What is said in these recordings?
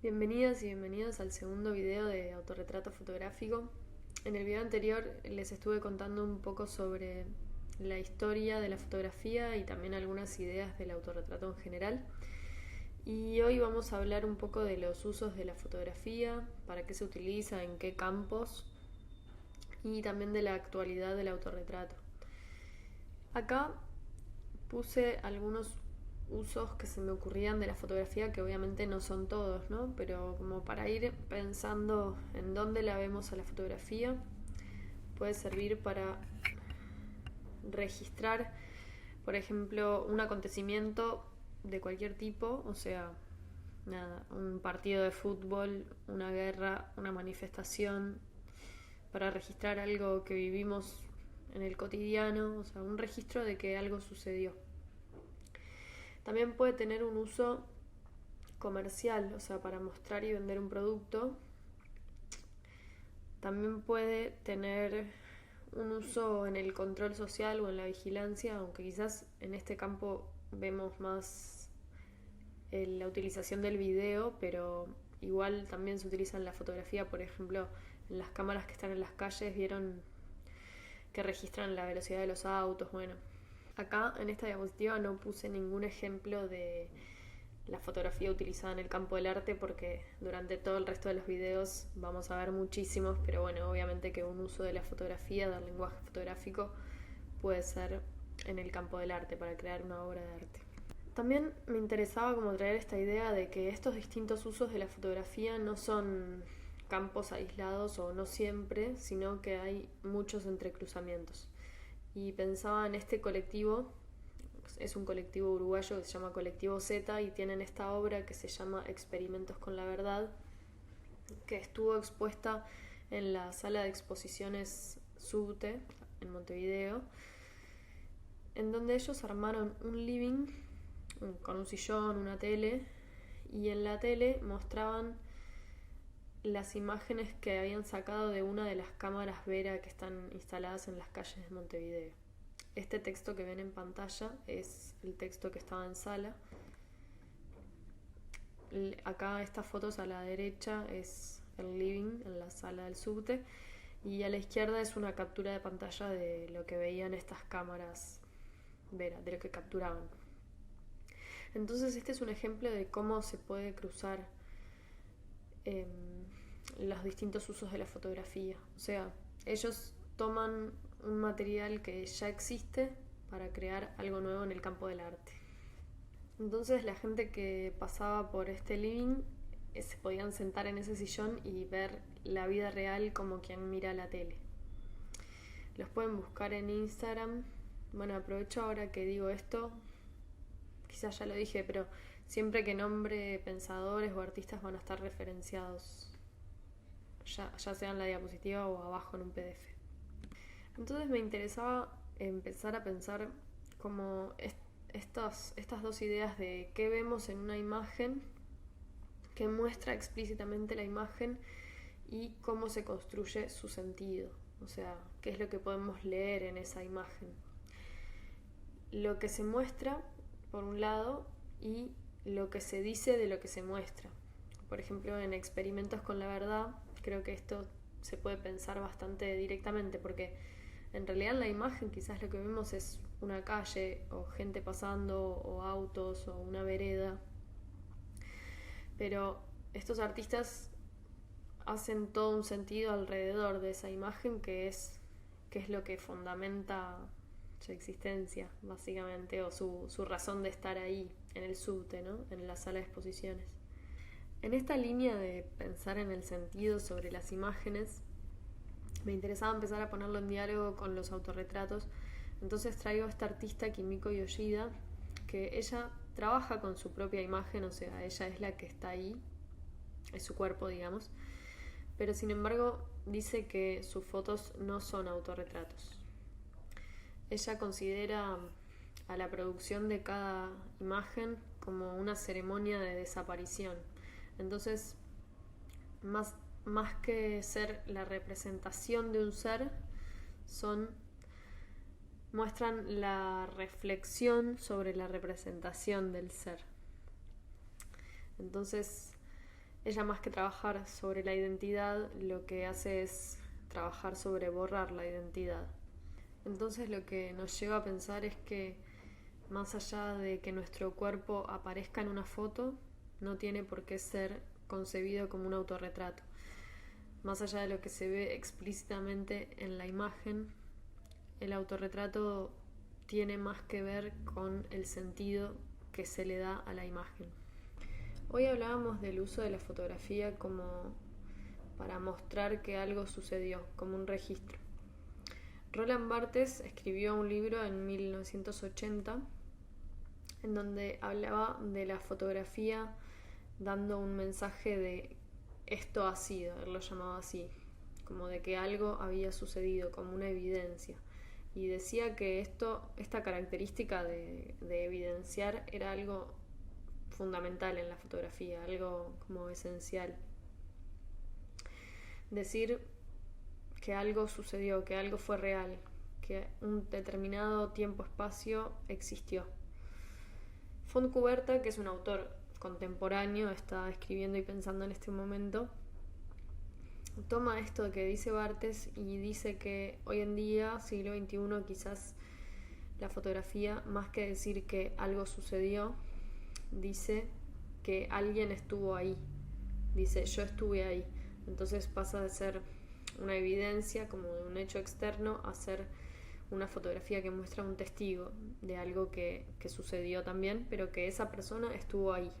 Bienvenidas y bienvenidos al segundo video de autorretrato fotográfico. En el video anterior les estuve contando un poco sobre la historia de la fotografía y también algunas ideas del autorretrato en general. Y hoy vamos a hablar un poco de los usos de la fotografía, para qué se utiliza, en qué campos y también de la actualidad del autorretrato. Acá puse algunos usos que se me ocurrían de la fotografía, que obviamente no son todos, ¿no? Pero como para ir pensando en dónde la vemos a la fotografía, puede servir para registrar, por ejemplo, un acontecimiento de cualquier tipo, o sea, nada, un partido de fútbol, una guerra, una manifestación, para registrar algo que vivimos en el cotidiano, o sea, un registro de que algo sucedió. También puede tener un uso comercial, o sea, para mostrar y vender un producto. También puede tener un uso en el control social o en la vigilancia, aunque quizás en este campo vemos más la utilización del video, pero igual también se utiliza en la fotografía, por ejemplo, en las cámaras que están en las calles, vieron que registran la velocidad de los autos. Bueno, acá en esta diapositiva no puse ningún ejemplo de la fotografía utilizada en el campo del arte porque durante todo el resto de los videos vamos a ver muchísimos, pero bueno, obviamente que un uso de la fotografía, del lenguaje fotográfico, puede ser en el campo del arte para crear una obra de arte. También me interesaba como traer esta idea de que estos distintos usos de la fotografía no son campos aislados o no siempre, sino que hay muchos entrecruzamientos. Y pensaba en este colectivo, es un colectivo uruguayo que se llama Colectivo Z y tienen esta obra que se llama Experimentos con la Verdad, que estuvo expuesta en la sala de exposiciones Subte en Montevideo, en donde ellos armaron un living con un sillón, una tele, y en la tele mostraban las imágenes que habían sacado de una de las cámaras Vera que están instaladas en las calles de Montevideo. Este texto que ven en pantalla es el texto que estaba en sala. Acá estas fotos a la derecha es el living en la sala del subte y a la izquierda es una captura de pantalla de lo que veían estas cámaras Vera, de lo que capturaban. Entonces este es un ejemplo de cómo se puede cruzar los distintos usos de la fotografía. O sea, ellos toman un material que ya existe para crear algo nuevo en el campo del arte. Entonces la gente que pasaba por este living se podían sentar en ese sillón y ver la vida real como quien mira la tele. Los pueden buscar en Instagram. Bueno, aprovecho ahora que digo esto, quizás ya lo dije, pero siempre que nombre pensadores o artistas van a estar referenciados, ya sea en la diapositiva o abajo en un PDF. Entonces me interesaba empezar a pensar como estas dos ideas de qué vemos en una imagen, que muestra explícitamente la imagen y cómo se construye su sentido, o sea, qué es lo que podemos leer en esa imagen. Lo que se muestra, por un lado, y lo que se dice de lo que se muestra. Por ejemplo, en Experimentos con la Verdad, creo que esto se puede pensar bastante directamente, porque en realidad en la imagen quizás lo que vemos es una calle o gente pasando o autos o una vereda, pero estos artistas hacen todo un sentido alrededor de esa imagen que es lo que fundamenta su existencia, básicamente, o su razón de estar ahí en el subte, ¿no? En la sala de exposiciones. En esta línea de pensar en el sentido sobre las imágenes, me interesaba empezar a ponerlo en diálogo con los autorretratos. Entonces traigo a esta artista Kimiko Yoshida, que ella trabaja con su propia imagen, o sea, ella es la que está ahí, es su cuerpo, digamos, pero sin embargo dice que sus fotos no son autorretratos. Ella considera a la producción de cada imagen como una ceremonia de desaparición. Entonces, más que ser la representación de un ser, muestran la reflexión sobre la representación del ser. Entonces, ella, más que trabajar sobre la identidad, lo que hace es trabajar sobre borrar la identidad. Entonces lo que nos lleva a pensar es que más allá de que nuestro cuerpo aparezca en una foto, no tiene por qué ser concebido como un autorretrato. Más allá de lo que se ve explícitamente en la imagen, el autorretrato tiene más que ver con el sentido que se le da a la imagen. Hoy hablábamos del uso de la fotografía como para mostrar que algo sucedió, como un registro. Roland Barthes escribió un libro en 1980 en donde hablaba de la fotografía dando un mensaje de esto ha sido, él lo llamaba así, como de que algo había sucedido, como una evidencia. Y decía que esta característica de evidenciar era algo fundamental en la fotografía, algo como esencial. Decir que algo sucedió, que algo fue real, que un determinado tiempo-espacio existió. Fontcuberta, que es un autor contemporáneo, está escribiendo y pensando en este momento, toma esto que dice Barthes y dice que hoy en día, siglo XXI, quizás la fotografía, más que decir que algo sucedió, dice que alguien estuvo ahí, dice yo estuve ahí. Entonces pasa de ser una evidencia como de un hecho externo a ser una fotografía que muestra un testigo de algo que sucedió también, pero que esa persona estuvo ahí.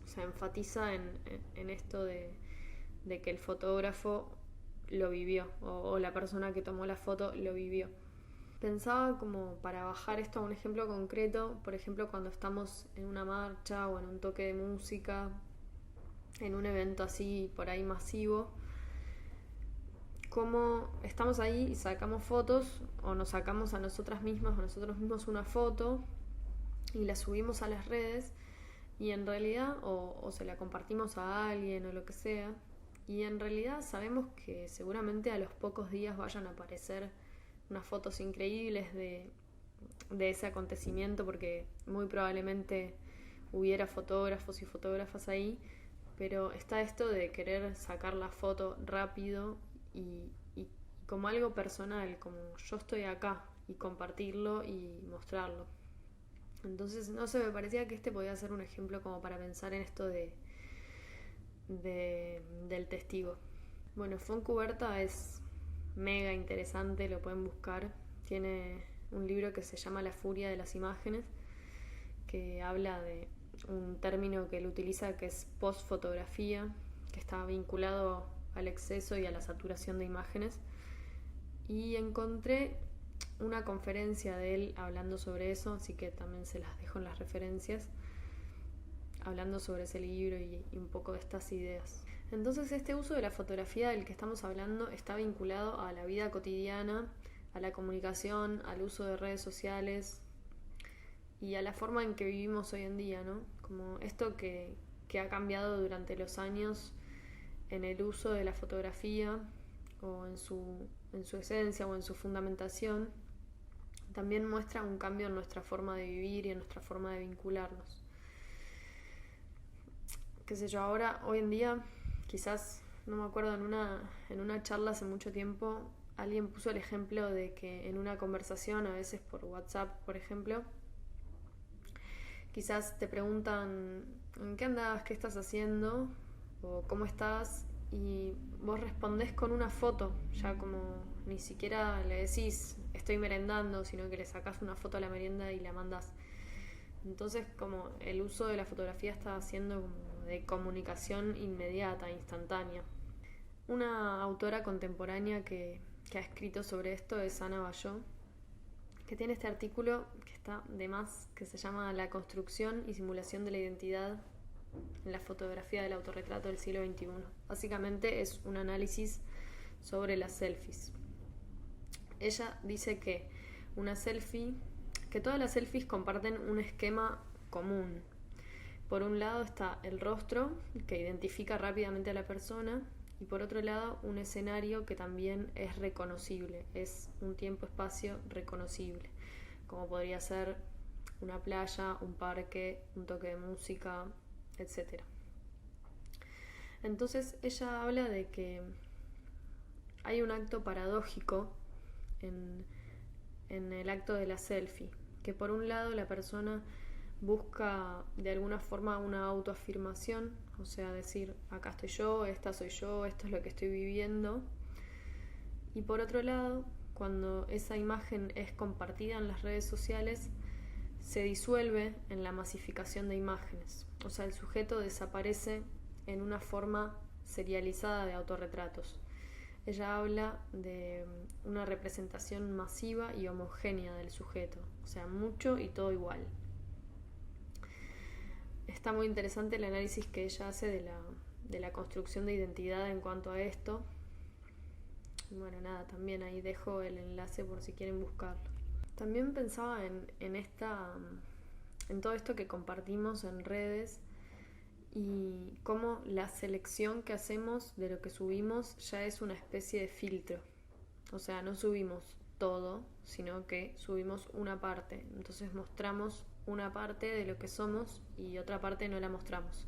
O sea, enfatiza en esto de que el fotógrafo lo vivió, o la persona que tomó la foto lo vivió. Pensaba como para bajar esto a un ejemplo concreto, por ejemplo cuando estamos en una marcha o en un toque de música, en un evento así por ahí masivo, cómo estamos ahí y sacamos fotos o nos sacamos a nosotras mismas o nosotros mismos una foto y la subimos a las redes y en realidad o se la compartimos a alguien o lo que sea, y en realidad sabemos que seguramente a los pocos días vayan a aparecer unas fotos increíbles de ese acontecimiento, porque muy probablemente hubiera fotógrafos y fotógrafas ahí, pero está esto de querer sacar la foto rápido y como algo personal, como yo estoy acá, y compartirlo y mostrarlo. Entonces, no sé, me parecía que este podía ser un ejemplo como para pensar en esto del testigo. Bueno, Fontcuberta es mega interesante, lo pueden buscar. Tiene un libro que se llama La furia de las imágenes, que habla de un término que él utiliza que es postfotografía, que está vinculado al exceso y a la saturación de imágenes. Y encontré una conferencia de él hablando sobre eso, así que también se las dejo en las referencias, hablando sobre ese libro y un poco de estas ideas. Entonces este uso de la fotografía del que estamos hablando está vinculado a la vida cotidiana, a la comunicación, al uso de redes sociales y a la forma en que vivimos hoy en día, ¿no? Como esto que ha cambiado durante los años en el uso de la fotografía o en su esencia o en su fundamentación, también muestra un cambio en nuestra forma de vivir y en nuestra forma de vincularnos. Qué sé yo, ahora, hoy en día, quizás, no me acuerdo, en una charla hace mucho tiempo, alguien puso el ejemplo de que en una conversación, a veces por WhatsApp, por ejemplo, quizás te preguntan ¿en qué andabas? ¿Qué estás haciendo? O ¿cómo estás? Y vos respondés con una foto, ya como ni siquiera le decís estoy merendando, sino que le sacás una foto a la merienda y la mandás. Entonces como el uso de la fotografía está haciendo como de comunicación inmediata, instantánea. Una autora contemporánea que ha escrito sobre esto es Ana Bayó, que tiene este artículo que está de más, que se llama La construcción y simulación de la identidad en la fotografía del autorretrato del siglo XXI. Básicamente es un análisis sobre las selfies. Ella dice que una selfie, que todas las selfies comparten un esquema común. Por un lado está el rostro, que identifica rápidamente a la persona, y por otro lado un escenario que también es reconocible, es un tiempo-espacio reconocible, como podría ser una playa, un parque, un toque de música, etc. Entonces ella habla de que hay un acto paradójico en, en el acto de la selfie, que por un lado la persona busca de alguna forma una autoafirmación, o sea, decir, acá estoy yo, esta soy yo, esto es lo que estoy viviendo. Y por otro lado, cuando esa imagen es compartida en las redes sociales, se disuelve en la masificación de imágenes. O sea, el sujeto desaparece en una forma serializada de autorretratos. Ella habla de una representación masiva y homogénea del sujeto, o sea, mucho y todo igual. Está muy interesante el análisis que ella hace de la construcción de identidad en cuanto a esto. Bueno, nada, también ahí dejo el enlace por si quieren buscarlo. También pensaba en todo esto que compartimos en redes y cómo la selección que hacemos de lo que subimos ya es una especie de filtro. O sea, no subimos todo, sino que subimos una parte. Entonces mostramos una parte de lo que somos y otra parte no la mostramos.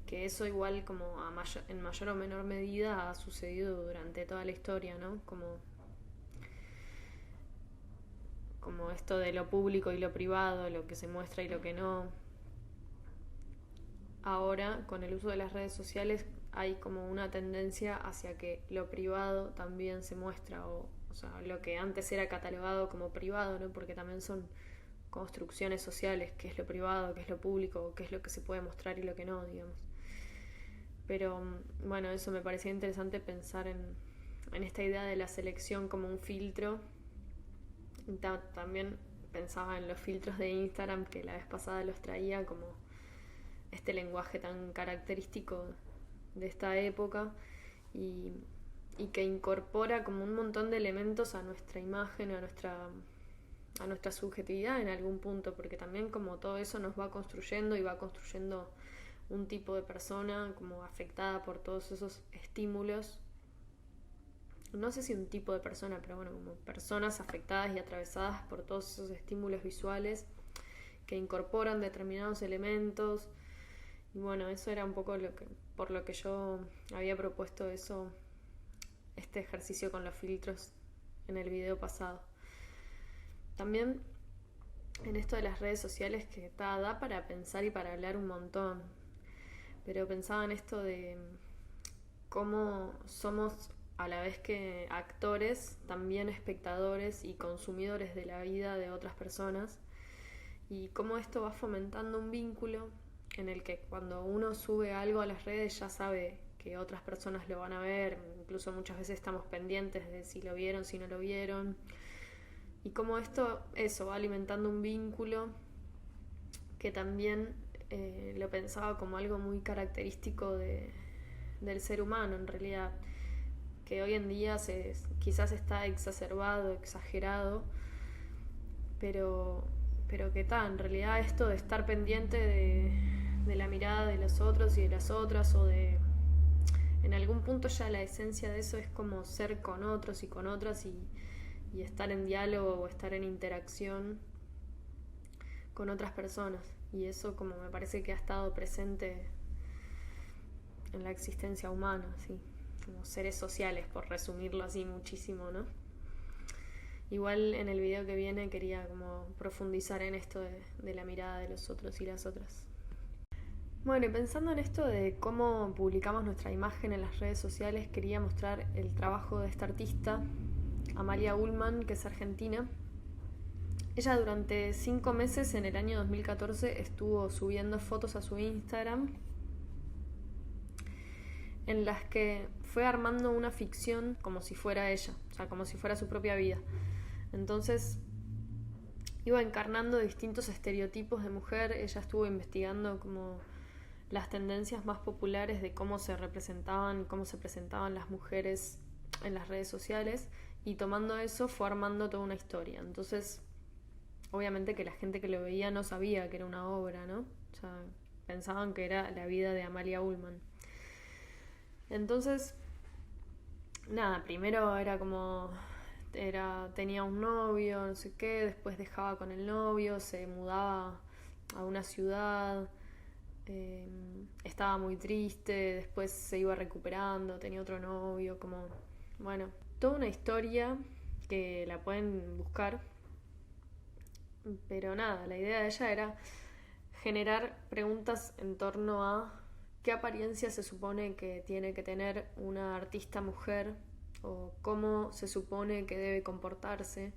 Que eso igual como en mayor o menor medida ha sucedido durante toda la historia, ¿no? Como esto de lo público y lo privado, lo que se muestra y lo que no. Ahora, con el uso de las redes sociales, hay como una tendencia hacia que lo privado también se muestra, o sea, lo que antes era catalogado como privado, ¿no? Porque también son construcciones sociales, qué es lo privado, qué es lo público, qué es lo que se puede mostrar y lo que no, digamos. Pero bueno, eso me parecía interesante pensar en esta idea de la selección como un filtro. También pensaba en los filtros de Instagram, que la vez pasada los traía como este lenguaje tan característico de esta época y, y que incorpora como un montón de elementos a nuestra imagen, a nuestra subjetividad en algún punto, porque también como todo eso nos va construyendo y va construyendo un tipo de persona como afectada por todos esos estímulos. No sé si un tipo de persona, pero bueno, como personas afectadas y atravesadas por todos esos estímulos visuales que incorporan determinados elementos. Y bueno, eso era un poco por lo que yo había propuesto este ejercicio con los filtros en el video pasado. También en esto de las redes sociales que da para pensar y para hablar un montón. Pero pensaba en esto de cómo somos a la vez que actores, también espectadores y consumidores de la vida de otras personas, y cómo esto va fomentando un vínculo en el que cuando uno sube algo a las redes ya sabe que otras personas lo van a ver, incluso muchas veces estamos pendientes de si lo vieron, si no lo vieron, y cómo eso va alimentando un vínculo que también lo pensaba como algo muy característico del ser humano en realidad, que hoy en día quizás está exacerbado, exagerado, pero que en realidad esto de estar pendiente de la mirada de los otros y de las otras, en algún punto ya la esencia de eso es como ser con otros y con otras y estar en diálogo o estar en interacción con otras personas, y eso como me parece que ha estado presente en la existencia humana, ¿sí? Como seres sociales, por resumirlo así muchísimo, ¿no? Igual en el video que viene quería como profundizar en esto de la mirada de los otros y las otras. Bueno, y pensando en esto de cómo publicamos nuestra imagen en las redes sociales, quería mostrar el trabajo de esta artista, Amalia Ullman, que es argentina. Ella durante 5 meses en el año 2014 estuvo subiendo fotos a su Instagram en las que fue armando una ficción como si fuera ella, o sea, como si fuera su propia vida. Entonces iba encarnando distintos estereotipos de mujer. Ella estuvo investigando como las tendencias más populares de cómo se representaban, cómo se presentaban las mujeres en las redes sociales, y tomando eso fue armando toda una historia. Entonces obviamente que la gente que lo veía no sabía que era una obra, ¿no? O sea, pensaban que era la vida de Amalia Ullman. Entonces, nada, primero era como tenía un novio, no sé qué, después dejaba con el novio, se mudaba a una ciudad, estaba muy triste, después se iba recuperando, tenía otro novio, como, bueno, toda una historia que la pueden buscar, pero nada, la idea de ella era generar preguntas en torno a qué apariencia se supone que tiene que tener una artista mujer o cómo se supone que debe comportarse.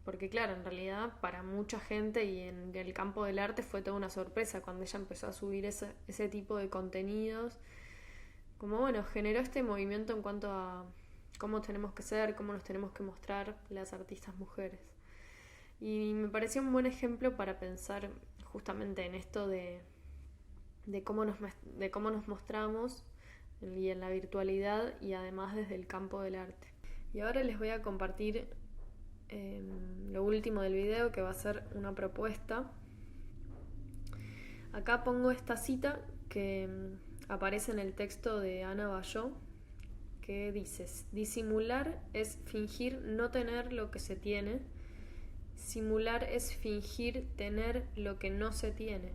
Porque claro, en realidad para mucha gente y en el campo del arte fue toda una sorpresa cuando ella empezó a subir ese tipo de contenidos. Como bueno, generó este movimiento en cuanto a cómo tenemos que ser, cómo nos tenemos que mostrar las artistas mujeres. Y me pareció un buen ejemplo para pensar justamente en esto de cómo nos mostramos y en la virtualidad y además desde el campo del arte. Y ahora les voy a compartir lo último del video, que va a ser una propuesta. Acá pongo esta cita que aparece en el texto de Ana Bayó, que dice: disimular es fingir no tener lo que se tiene, simular es fingir tener lo que no se tiene.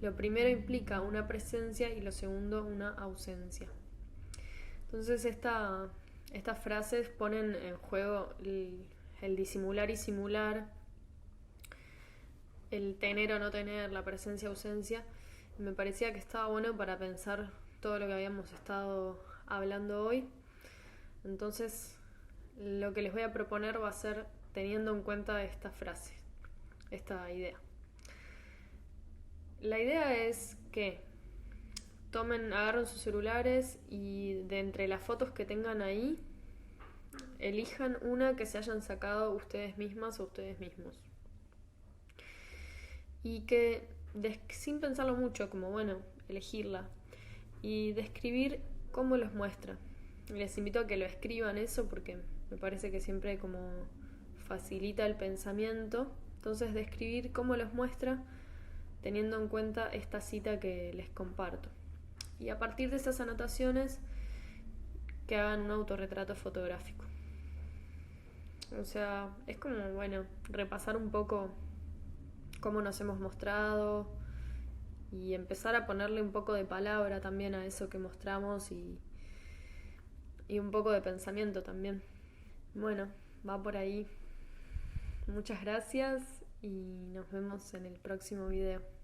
Lo primero implica una presencia y lo segundo una ausencia. Entonces estas frases ponen en juego el disimular y simular, el tener o no tener, la presencia ausencia. Y me parecía que estaba bueno para pensar todo lo que habíamos estado hablando hoy. Entonces lo que les voy a proponer va a ser teniendo en cuenta esta frase, esta idea. La idea es que agarren sus celulares y de entre las fotos que tengan ahí, elijan una que se hayan sacado ustedes mismas o ustedes mismos. Y que sin pensarlo mucho, como bueno, elegirla y describir cómo los muestra. Les invito a que lo escriban eso porque me parece que siempre como facilita el pensamiento. Entonces describir cómo los muestra teniendo en cuenta esta cita que les comparto. Y a partir de esas anotaciones que hagan un autorretrato fotográfico. O sea, es como, bueno, repasar un poco cómo nos hemos mostrado y empezar a ponerle un poco de palabra también a eso que mostramos y un poco de pensamiento también. Bueno, va por ahí. Muchas gracias y nos vemos en el próximo video.